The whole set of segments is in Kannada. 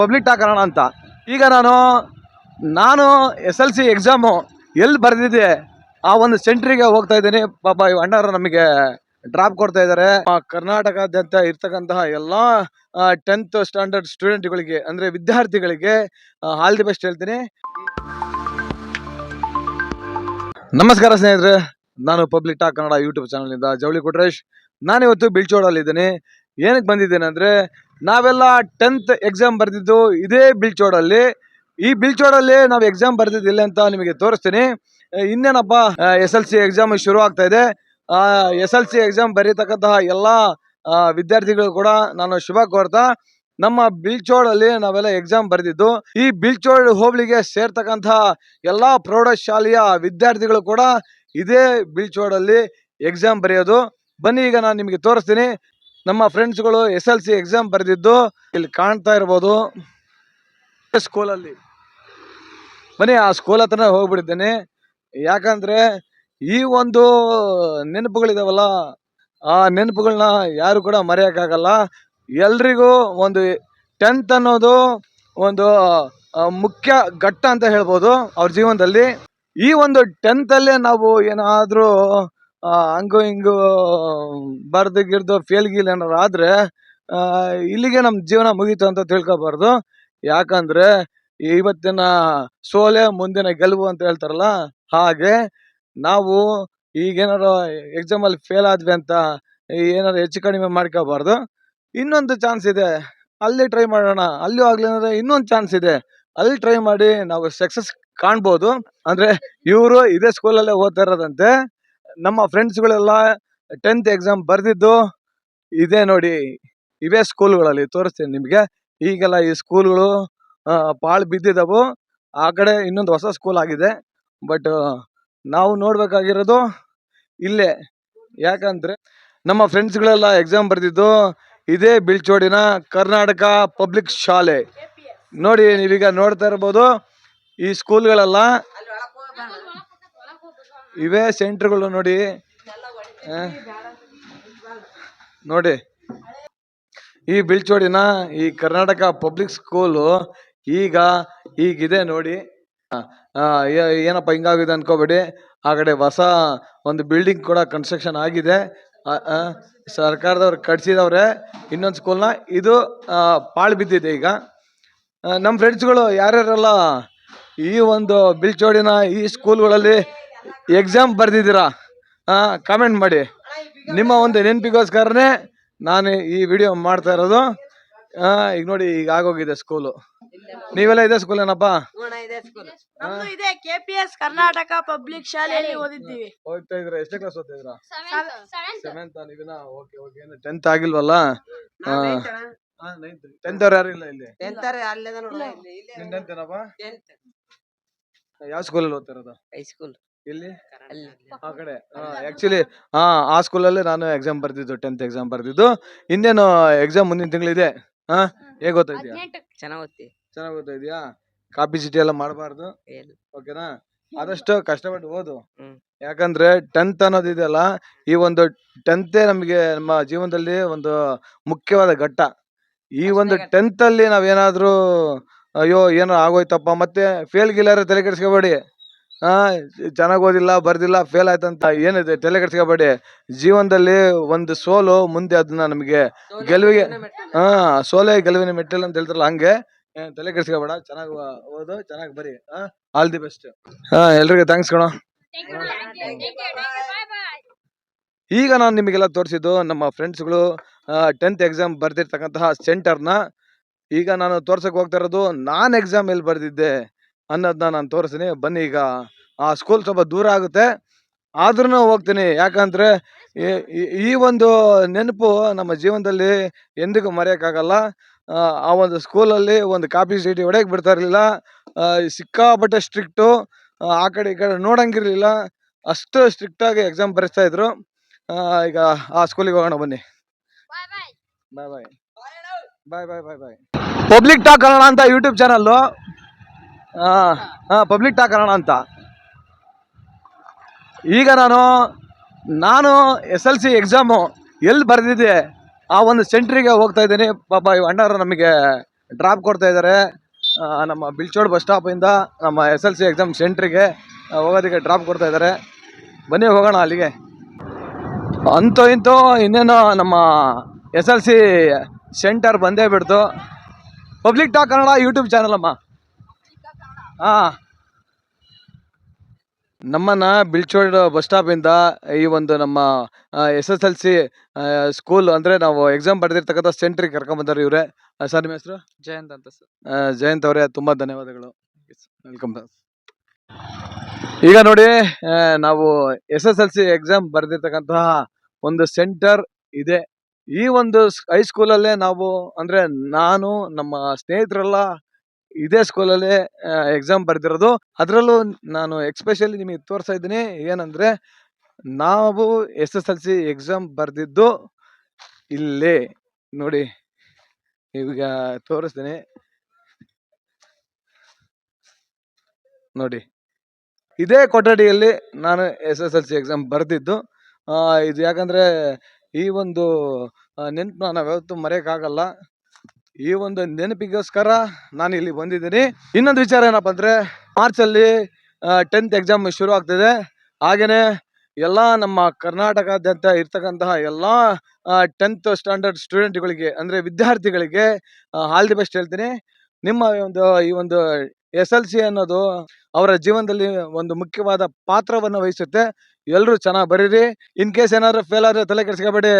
ಪಬ್ಲಿಕ್ ಟಾಕ್ ಕನ್ನಡ ಅಂತ. ಈಗ ನಾನು SLC ಎಕ್ಸಾಮು ಎಲ್ಲಿ ಬರೆದಿದ್ದೆ ಆ ಒಂದು ಸೆಂಟ್ರಿಗೆ ಹೋಗ್ತಾ ಇದ್ದೀನಿ. ಪಾಪ ಈ ಅಣ್ಣರು ನಮಗೆ ಡ್ರಾಪ್ ಕೊಡ್ತಾ ಇದ್ದಾರೆ. ಕರ್ನಾಟಕದಾದ್ಯಂತ ಇರ್ತಕ್ಕಂತಹ ಎಲ್ಲ 10th ಸ್ಟ್ಯಾಂಡರ್ಡ್ ಸ್ಟೂಡೆಂಟ್ಗಳಿಗೆ ಅಂದರೆ ವಿದ್ಯಾರ್ಥಿಗಳಿಗೆ ಆಲ್ ದಿ ಬೆಸ್ಟ್ ಹೇಳ್ತೀನಿ. ನಮಸ್ಕಾರ ಸ್ನೇಹಿತರೆ, ನಾನು ಪಬ್ಲಿಕ್ ಟಾಕ್ ಕನ್ನಡ ಯೂಟ್ಯೂಬ್ ಚಾನಲ್ನಿಂದ ಜವಳಿ ಕೊಟ್ರೇಶ್. ನಾನಿವತ್ತು ಬಿಳ್ಚೋಡಲ್ಲಿದ್ದೀನಿ. ಏನಕ್ಕೆ ಬಂದಿದ್ದೇನೆ ಅಂದರೆ, ನಾವೆಲ್ಲ 10th ಎಕ್ಸಾಮ್ ಬರೆದಿದ್ದು ಇದೇ ಬಿಳ್ಚೋಡಲ್ಲಿ. ಈ ಬಿಳ್ಚೋಡಲ್ಲಿ ನಾವು ಎಕ್ಸಾಮ್ ಬರೆದಿದ್ದಿಲ್ಲ ಅಂತ ನಿಮಗೆ ತೋರಿಸ್ತೀನಿ. ಇನ್ನೇನಪ್ಪ, SLC ಎಕ್ಸಾಮ್ ಶುರು ಆಗ್ತಾ ಇದೆ. SLC ಎಕ್ಸಾಮ್ ಬರೀತಕ್ಕಂತಹ ಎಲ್ಲ ವಿದ್ಯಾರ್ಥಿಗಳು ಕೂಡ ನಾನು ಶುಭ ಕೋರ್ತಾ, ನಮ್ಮ ಬಿಳ್ಚೋಡಲ್ಲಿ ನಾವೆಲ್ಲ ಎಕ್ಸಾಮ್ ಬರೆದಿದ್ದು. ಈ ಬಿಳ್ಚೋಡ್ ಹೋಬಳಿಗೆ ಸೇರ್ತಕ್ಕಂತಹ ಎಲ್ಲಾ ಪ್ರೌಢಶಾಲೆಯ ವಿದ್ಯಾರ್ಥಿಗಳು ಕೂಡ ಇದೇ ಬಿಳ್ಚೋಡಲ್ಲಿ ಎಕ್ಸಾಮ್ ಬರೆಯೋದು. ಬನ್ನಿ, ಈಗ ನಾನು ನಿಮಗೆ ತೋರಿಸ್ತೀನಿ. ನಮ್ಮ ಫ್ರೆಂಡ್ಸ್ಗಳು SLC ಎಕ್ಸಾಮ್ ಬರೆದಿದ್ದು ಇಲ್ಲಿ ಕಾಣ್ತಾ ಇರ್ಬೋದು. ಸ್ಕೂಲಲ್ಲಿ ಬನ್ನಿ, ಆ ಸ್ಕೂಲ್ ಹತ್ರನೇ ಹೋಗ್ಬಿಡ್ತೇನೆ. ಯಾಕಂದ್ರೆ ಈ ಒಂದು ನೆನಪುಗಳಿದಾವಲ್ಲ, ಆ ನೆನಪುಗಳನ್ನ ಯಾರು ಕೂಡ ಮರೆಯೋಕ್ಕಾಗಲ್ಲ. ಎಲ್ರಿಗೂ ಒಂದು 10th ಅನ್ನೋದು ಒಂದು ಮುಖ್ಯ ಘಟ್ಟ ಅಂತ ಹೇಳ್ಬೋದು ಅವ್ರ ಜೀವನದಲ್ಲಿ. ಈ ಒಂದು 10th ಅಲ್ಲೇ ನಾವು ಏನಾದರೂ ಹಂಗು ಹಿಂಗು ಬರ್ದು ಫೇಲ್ ಗೀಲ್ ಏನಾರು ಆದರೆ ಇಲ್ಲಿಗೆ ನಮ್ಮ ಜೀವನ ಮುಗೀತು ಅಂತ ತಿಳ್ಕೊಬಾರ್ದು. ಯಾಕಂದ್ರೆ ಇವತ್ತಿನ ಸೋಲೆ ಮುಂದಿನ ಗೆಲುವು ಅಂತ ಹೇಳ್ತಾರಲ್ಲ, ಹಾಗೆ ನಾವು ಈಗೇನಾರು ಎಕ್ಸಾಮಲ್ಲಿ ಫೇಲ್ ಆದ್ವಿ ಅಂತ ಏನಾರು ಹೆಚ್ಚು ಕಡಿಮೆ ಮಾಡ್ಕೋಬಾರ್ದು. ಇನ್ನೊಂದು ಚಾನ್ಸ್ ಇದೆ, ಅಲ್ಲಿ ಟ್ರೈ ಮಾಡೋಣ. ಅಲ್ಲೂ ಆಗ್ಲಿಲ್ಲ ಅಂದ್ರೆ ಇನ್ನೊಂದು ಚಾನ್ಸ್ ಇದೆ, ಅಲ್ಲಿ ಟ್ರೈ ಮಾಡಿ ನಾವು ಸಕ್ಸಸ್ ಕಾಣ್ಬೋದು. ಅಂದ್ರೆ ಇವರು ಇದೇ ಸ್ಕೂಲಲ್ಲೇ ಓದ್ತಾ ಇರೋದಂತೆ. ನಮ್ಮ ಫ್ರೆಂಡ್ಸ್ಗಳೆಲ್ಲ 10th ಎಕ್ಸಾಮ್ ಬರೆದಿದ್ದು ಇದೇ ನೋಡಿ, ಇವೇ ಸ್ಕೂಲ್ಗಳಲ್ಲಿ ತೋರಿಸ್ತೀನಿ ನಿಮಗೆ. ಈಗೆಲ್ಲ ಈ ಸ್ಕೂಲ್ಗಳು ಪಾಳು ಬಿದ್ದಿದ್ದವು. ಆ ಕಡೆ ಇನ್ನೊಂದು ಹೊಸ ಸ್ಕೂಲ್ ಆಗಿದೆ. ಬಟ್ ನಾವು ನೋಡ್ಬೇಕಾಗಿರೋದು ಇಲ್ಲೇ. ಯಾಕಂದ್ರೆ ನಮ್ಮ ಫ್ರೆಂಡ್ಸ್ಗಳೆಲ್ಲ ಎಕ್ಸಾಮ್ ಬರೆದಿದ್ದು ಇದೇ ಬಿಳ್ಚೋಡಿನ ಕರ್ನಾಟಕ ಪಬ್ಲಿಕ್ ಶಾಲೆ. ನೋಡಿ, ನೀವೀಗ ನೋಡ್ತಾ ಇರ್ಬೋದು, ಈ ಸ್ಕೂಲ್ಗಳೆಲ್ಲ ಇವೇ ಸೆಂಟರ್ಗಳು. ನೋಡಿ ಈ ಬಿಳ್ಚೋಡಿನ ಈ ಕರ್ನಾಟಕ ಪಬ್ಲಿಕ್ ಸ್ಕೂಲು ಈಗಿದೆ ನೋಡಿ. ಏನಪ್ಪ ಹಿಂಗಾಗಿದೆ ಅನ್ಕೋಬೇಡಿ. ಆ ಕಡೆ ಹೊಸ ಒಂದು ಬಿಲ್ಡಿಂಗ್ ಕೂಡ ಕನ್ಸ್ಟ್ರಕ್ಷನ್ ಆಗಿದೆ. ಸರ್ಕಾರದವ್ರು ಕಟ್ಸಿದವ್ರೆ ಇನ್ನೊಂದು ಸ್ಕೂಲ್ನ. ಇದು ಪಾಳು ಬಿದ್ದಿದೆ. ಈಗ ನಮ್ಮ ಫ್ರೆಂಡ್ಸ್ಗಳು ಯಾರ್ಯಾರೆಲ್ಲ ಈ ಒಂದು ಬಿಳ್ಚೋಡಿನ ಈ ಸ್ಕೂಲ್ಗಳಲ್ಲಿ ಎಕ್ಸಾಮ್ ಬರ್ದಿದ್ದೀರಾ ಕಾಮೆಂಟ್ ಮಾಡಿ. ನಿಮ್ಮ ಒಂದು ನೆನಪಿಗೋಸ್ಕರನೇ ನಾನು ಈ ವಿಡಿಯೋ ಮಾಡ್ತಾ ಇರೋದು. ಈಗ ನೋಡಿ, ಈಗ ಆಗೋಗಿದೆ ಸ್ಕೂಲು. ನೀವೆಲ್ಲ ಇದೇ ಸ್ಕೂಲ್ ಏನಪ್ಪ? KPS ಕರ್ನಾಟಕ ಪಬ್ಲಿಕ್ ಶಾಲೆಯಲ್ಲಿ ಓದಿದ್ದೀವಿ. ಹೋಗ್ತಾ ಇದ್ರ? ಎಷ್ಟೇ ಕ್ಲಾಸ್ ಓದ್ತಾ ಇದ್ರ? 7th. ನೀವಿನ okay okay. 10th ಆಗಿಲ್ವಲ್ಲ? 10th ಅವ್ರು ಯಾರು ಇಲ್ಲ ಇಲ್ಲಿ? 10th ನಿನ್ 10th ಏನಪ್ಪ? ಯಾವ ಸ್ಕೂಲಲ್ಲಿ ಓದ್ತಾ ಇರೋದು? ಹೈಸ್ಕೂಲ್. ಇಲ್ಲಿ ಆ ಕಡೆ ಆಕ್ಚುಲಿ ಆ ಸ್ಕೂಲಲ್ಲಿ ನಾನು ಎಕ್ಸಾಮ್ ಬರ್ದಿದ್ದು, 10th ಎಕ್ಸಾಮ್ ಬರ್ದಿದ್ದು. ಇನ್ನೇನು ಎಕ್ಸಾಮ್ ಮುಂದಿನ ತಿಂಗಳಿದೆ. ಹೇಗ್ ಓದ್ತಾ ಇದೀಯಾ? ಚೆನ್ನಾಗಿ ಓದ್ತಾ ಇದೀಯಾ? ಕಾಪಿ ಚೀಟಿ ಎಲ್ಲ ಮಾಡಬಾರ್ದು, ಓಕೆನಾ? ಆದಷ್ಟು ಕಷ್ಟಪಟ್ಟು ಓದು. ಯಾಕಂದ್ರೆ 10th ಅನ್ನೋದು ಇದೆಯಲ್ಲ, ಈ ಒಂದು 10th ನಮಗೆ ನಮ್ಮ ಜೀವನದಲ್ಲಿ ಒಂದು ಮುಖ್ಯವಾದ ಘಟ್ಟ. ಈ ಒಂದು 10th ಅಲ್ಲಿ ನಾವೇನಾದ್ರೂ ಅಯ್ಯೋ ಏನೋ ಆಗೋಯ್ತಪ್ಪ, ಮತ್ತೆ ಫೇಲ್ ಗಿಲ್ಲಾರ ತಲೆ ಕೆಡಿಸ್ಕೋಬೇಡಿ. ಚೆನ್ನಾಗಿ ಓದಿಲ್ಲ, ಬರ್ದಿಲ್ಲ, ಫೇಲ್ ಆಯ್ತಂತ ಏನಿದೆ ತಲೆ ಕೆಡಿಸ್ಕೋಬೇಡಿ. ಜೀವನದಲ್ಲಿ ಒಂದು ಸೋಲು ಮುಂದೆ ಅದನ್ನ ನಮಗೆ ಗೆಲುವಿಗೆ ಸೋಲೆ ಗೆಲುವಿನ ಮೆಟ್ಟಿಲು ಅಂತ ಹೇಳ್ತಾರಲ್ಲ, ಹಂಗೆ ತಲೆ ಕೆಡಿಸ್ಕೋಬೇಡ. ಚೆನ್ನಾಗಿ ಓದು, ಚೆನ್ನಾಗಿ ಬರಿ. All the best. ಎಲ್ರಿಗೂ ಥ್ಯಾಂಕ್ಸ್ ಕಣ. ಈಗ ನಾನು ನಿಮಗೆಲ್ಲ ತೋರಿಸಿದ್ದು ನಮ್ಮ ಫ್ರೆಂಡ್ಸ್ಗಳು 10th ಎಕ್ಸಾಮ್ ಬರ್ದಿರ್ತಕ್ಕಂತಹ ಸೆಂಟರ್ನ. ಈಗ ನಾನು ತೋರ್ಸಕ್ ಹೋಗ್ತಾ ಇರೋದು ನಾನು ಎಕ್ಸಾಮ್ ಎಲ್ಲಿ ಬರ್ದಿದ್ದೆ ಅನ್ನೋದನ್ನ ನಾನು ತೋರಿಸ್ತೀನಿ. ಬನ್ನಿ, ಈಗ ಆ ಸ್ಕೂಲ್ ಸ್ವಲ್ಪ ದೂರ ಆಗುತ್ತೆ, ಆದ್ರೂ ಹೋಗ್ತೀನಿ. ಯಾಕಂದ್ರೆ ಈ ಒಂದು ನೆನಪು ನಮ್ಮ ಜೀವನದಲ್ಲಿ ಎಂದಿಗೂ ಮರೆಯೋಕ್ಕಾಗಲ್ಲ. ಆ ಒಂದು ಸ್ಕೂಲಲ್ಲಿ ಒಂದು ಕಾಪಿ ಚೀಟಿ ಹೊಡೆಯಕ್ಕೆ ಬಿಡ್ತಾ ಇರಲಿಲ್ಲ. ಸಿಕ್ಕಾಪಟ್ಟೆ ಸ್ಟ್ರಿಕ್ಟು. ಆ ಕಡೆ ಈ ಕಡೆ ನೋಡಂಗಿರ್ಲಿಲ್ಲ, ಅಷ್ಟು ಸ್ಟ್ರಿಕ್ಟ್ ಆಗಿ ಎಕ್ಸಾಮ್ ಬರೆಸ್ತಾ ಇದ್ರು. ಈಗ ಆ ಸ್ಕೂಲಿಗೆ ಹೋಗೋಣ ಬನ್ನಿ. ಬಾಯ್ ಬಾಯ್ ಬಾಯ್ ಬಾಯ್ ಬಾಯ್ ಬಾಯ್. ಪಬ್ಲಿಕ್ ಟಾಕ್ ಕನ್ನಡ ಅಂತ YouTube channel. Public talk Kannada ಅಂತ. ಈಗ ನಾನು SLC ಎಕ್ಸಾಮು ಎಲ್ಲಿ ಬರೆದಿದ್ದೆ ಆ ಒಂದು ಸೆಂಟ್ರಿಗೆ ಹೋಗ್ತಾ ಇದ್ದೀನಿ. ಪಾಪ ಈ ಅಣ್ಣರು ನಮಗೆ ಡ್ರಾಪ್ ಕೊಡ್ತಾ ಇದ್ದಾರೆ. ನಮ್ಮ ಬಿಲ್ಚೋಡ್ ಬಸ್ ಸ್ಟಾಪಿಂದ ನಮ್ಮ SLC ಎಕ್ಸಾಮ್ ಸೆಂಟ್ರಿಗೆ ಹೋಗೋದಕ್ಕೆ ಡ್ರಾಪ್ ಕೊಡ್ತಾ ಇದ್ದಾರೆ. ಬನ್ನಿ ಹೋಗೋಣ ಅಲ್ಲಿಗೆ. ಅಂತೂ ಇಂತೂ ಇನ್ನೇನು ನಮ್ಮ SLC ಸೆಂಟರ್ ಬಂದೇ ಬಿಡ್ತು. Public talk Kannada YouTube channel ಅಮ್ಮ. ಹಾಂ, ನಮ್ಮನ್ನ ಬಿಲ್ಚೋಡ್ ಬಸ್ ಸ್ಟಾಪಿಂದ ಈ ಒಂದು ನಮ್ಮ SSLC ಸ್ಕೂಲ್ ಅಂದರೆ ನಾವು ಎಕ್ಸಾಮ್ ಬರೆದಿರ್ತಕ್ಕಂಥ ಸೆಂಟ್ರಿಗೆ ಕರ್ಕೊಂಬಂದಾರೆ ಇವರೇ. ಸರ್ ನಿಮ್ಮ ಹೆಸರು? ಜಯಂತ್ ಅಂತ ಸರ್. ಜಯಂತ್ ಅವರೇ, ತುಂಬ ಧನ್ಯವಾದಗಳು. Welcome sir. ಈಗ ನೋಡಿ, ನಾವು SSLC ಎಕ್ಸಾಮ್ ಬರೆದಿರ್ತಕ್ಕಂತಹ ಒಂದು ಸೆಂಟರ್ ಇದೆ. ಈ ಒಂದು ಹೈಸ್ಕೂಲಲ್ಲೇ ನಾವು ಅಂದರೆ ನಾನು ನಮ್ಮ ಸ್ನೇಹಿತರೆಲ್ಲ ಇದೇ ಸ್ಕೂಲಲ್ಲೇ ಎಕ್ಸಾಮ್ ಬರೆದಿರೋದು. ಅದರಲ್ಲೂ ನಾನು ಎಕ್ಸ್ಪೆಷಲಿ ನಿಮಗೆ ತೋರಿಸ್ತಾ ಇದ್ದೀನಿ. ಏನಂದರೆ ನಾವು SSLC ಎಕ್ಸಾಮ್ ಬರೆದಿದ್ದು ಇಲ್ಲೇ ನೋಡಿ. ಈಗ ತೋರಿಸ್ತೀನಿ ನೋಡಿ. ಇದೇ ಕೊಠಡಿಯಲ್ಲಿ ನಾನು SSLC ಎಕ್ಸಾಮ್ ಬರೆದಿದ್ದು. ಇದು ಯಾಕಂದರೆ ಈ ಒಂದು ನೆನಪನ್ನ ನಾವು ಯಾವತ್ತೂ ಮರೆಯೋಕ್ಕಾಗಲ್ಲ. ಈ ಒಂದು ನೆನಪಿಗೋಸ್ಕರ ನಾನು ಇಲ್ಲಿ ಬಂದಿದ್ದೀನಿ. ಇನ್ನೊಂದು ವಿಚಾರ ಏನಪ್ಪ ಅಂದರೆ, ಮಾರ್ಚಲ್ಲಿ 10th ಎಕ್ಸಾಮ್ ಶುರು ಆಗ್ತಿದೆ. ಹಾಗೆಯೇ ಎಲ್ಲ ನಮ್ಮ ಕರ್ನಾಟಕದಾದ್ಯಂತ ಇರ್ತಕ್ಕಂತಹ ಎಲ್ಲ 10th ಸ್ಟ್ಯಾಂಡರ್ಡ್ ಸ್ಟೂಡೆಂಟ್ಗಳಿಗೆ ಅಂದರೆ ವಿದ್ಯಾರ್ಥಿಗಳಿಗೆ ಆಲ್ ದಿ ಬೆಸ್ಟ್ ಹೇಳ್ತೀನಿ. ನಿಮ್ಮ ಈ ಒಂದು SLC ಅನ್ನೋದು ಅವರ ಜೀವನದಲ್ಲಿ ಒಂದು ಮುಖ್ಯವಾದ ಪಾತ್ರವನ್ನು ವಹಿಸುತ್ತೆ. ಎಲ್ಲರೂ ಚೆನ್ನಾಗಿ ಬರೀರಿ. ಇನ್ ಕೇಸ್ ಏನಾದ್ರು ಫೇಲ್ ಆದರೆ ತಲೆ ಕೆಡಿಸ್ಕೋಬೇಡಿ,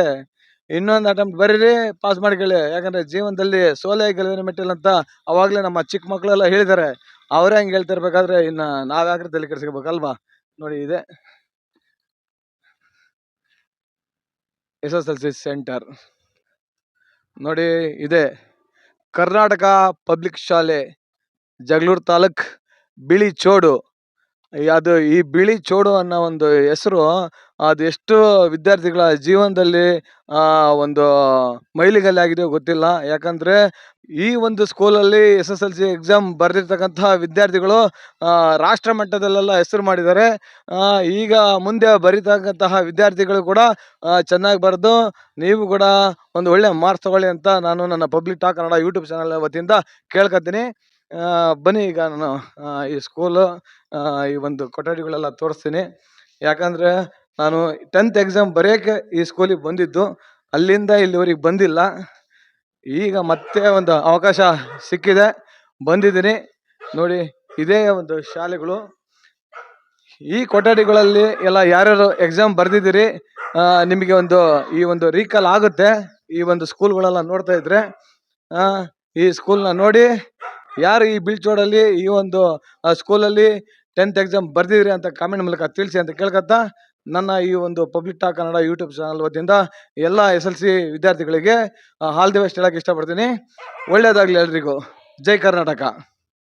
ಇನ್ನೊಂದು ಅಟೆಂಪ್ಟ್ ಬರೀರಿ, ಪಾಸ್ ಮಾಡ್ಕೊಳ್ಳಿ. ಯಾಕಂದರೆ ಜೀವನದಲ್ಲಿ ಸೋಲೆ ಗೆಲುವಿನ ಮೆಟ್ಟಿಲು ಅಂತ ಅವಾಗಲೇ ನಮ್ಮ ಚಿಕ್ಕ ಮಕ್ಕಳೆಲ್ಲ ಹೇಳಿದ್ದಾರೆ. ಅವರೇ ಹಂಗೆ ಹೇಳ್ತಿರ್ಬೇಕಾದ್ರೆ ಇನ್ನು ನಾವ್ಯಾಕ್ರೆ ತಲೆ ಕೆಡಿಸ್ಕೋಬೇಕಲ್ವಾ? ನೋಡಿ, ಇದೆ SSLC ಸೆಂಟರ್. ನೋಡಿ, ಇದೆ ಕರ್ನಾಟಕ ಪಬ್ಲಿಕ್ ಶಾಲೆ, ಜಗಳೂರು ತಾಲೂಕ್, ಬಿಳಿಚೋಡು. ಅದು ಈ ಬಿಳಿಚೋಡು ಅನ್ನೋ ಒಂದು ಹೆಸರು ಅದು ಎಷ್ಟು ವಿದ್ಯಾರ್ಥಿಗಳ ಜೀವನದಲ್ಲಿ ಒಂದು ಮೈಲಿಗಲ್ಲು ಆಗಿದೆಯೋ ಗೊತ್ತಿಲ್ಲ. ಯಾಕಂದರೆ ಈ ಒಂದು ಸ್ಕೂಲಲ್ಲಿ SSLC ಎಕ್ಸಾಮ್ ಬರೆದಿರ್ತಕ್ಕಂತಹ ವಿದ್ಯಾರ್ಥಿಗಳು ರಾಷ್ಟ್ರ ಮಟ್ಟದಲ್ಲೆಲ್ಲ ಹೆಸರು ಮಾಡಿದ್ದಾರೆ. ಈಗ ಮುಂದೆ ಬರೀತಕ್ಕಂತಹ ವಿದ್ಯಾರ್ಥಿಗಳು ಕೂಡ ಚೆನ್ನಾಗಿ ಬರೆದು ನೀವು ಕೂಡ ಒಂದು ಒಳ್ಳೆ ಮಾರ್ಕ್ಸ್ ತಗೊಳ್ಳಿ ಅಂತ ನಾನು ನನ್ನ public talk Kannada YouTube channel ವತಿಯಿಂದ ಕೇಳ್ಕೊತೀನಿ. ಬನ್ನಿ, ಈಗ ನಾನು ಈ ಸ್ಕೂಲು ಈ ಒಂದು ಕೊಠಡಿಗಳೆಲ್ಲ ತೋರಿಸ್ತೀನಿ. ಯಾಕಂದರೆ ನಾನು 10th ಎಕ್ಸಾಮ್ ಬರೆಯೋಕ್ಕೆ ಈ ಸ್ಕೂಲಿಗೆ ಬಂದಿದ್ದು, ಅಲ್ಲಿಂದ ಇಲ್ಲಿವರೆಗೆ ಬಂದಿಲ್ಲ. ಈಗ ಮತ್ತೆ ಒಂದು ಅವಕಾಶ ಸಿಕ್ಕಿದೆ, ಬಂದಿದ್ದೀನಿ. ನೋಡಿ, ಇದೇ ಒಂದು ಶಾಲೆಗಳು. ಈ ಕೊಠಡಿಗಳಲ್ಲಿ ಎಲ್ಲ ಯಾರ್ಯಾರು ಎಕ್ಸಾಮ್ ಬರೆದಿದ್ದೀರಿ ನಿಮಗೆ ಈ ಒಂದು ರೀಕಾಲ್ ಆಗುತ್ತೆ. ಈ ಒಂದು ಸ್ಕೂಲ್ಗಳೆಲ್ಲ ನೋಡ್ತಾ ಇದ್ರೆ ಈ ಸ್ಕೂಲ್ನ ನೋಡಿ, ಯಾರು ಈ ಬಿಲ್ಚೋಡಲ್ಲಿ ಈ ಒಂದು ಸ್ಕೂಲಲ್ಲಿ 10th ಎಕ್ಸಾಮ್ ಬರ್ದಿದ್ರಿ ಅಂತ ಕಾಮೆಂಟ್ ಮೂಲಕ ತಿಳಿಸಿ ಅಂತ ಕೇಳ್ಕೊತಾ, ನನ್ನ ಈ ಒಂದು public talk Kannada YouTube channel ವತಿಯಿಂದ ಎಲ್ಲ SLC ವಿದ್ಯಾರ್ಥಿಗಳಿಗೆ ಆಲ್ ದಿ ಬೆಸ್ಟ್ ಹೇಳಕ್ಕೆ ಇಷ್ಟಪಡ್ತೀನಿ. ಒಳ್ಳೆಯದಾಗಲಿ ಎಲ್ರಿಗೂ. ಜೈ ಕರ್ನಾಟಕ.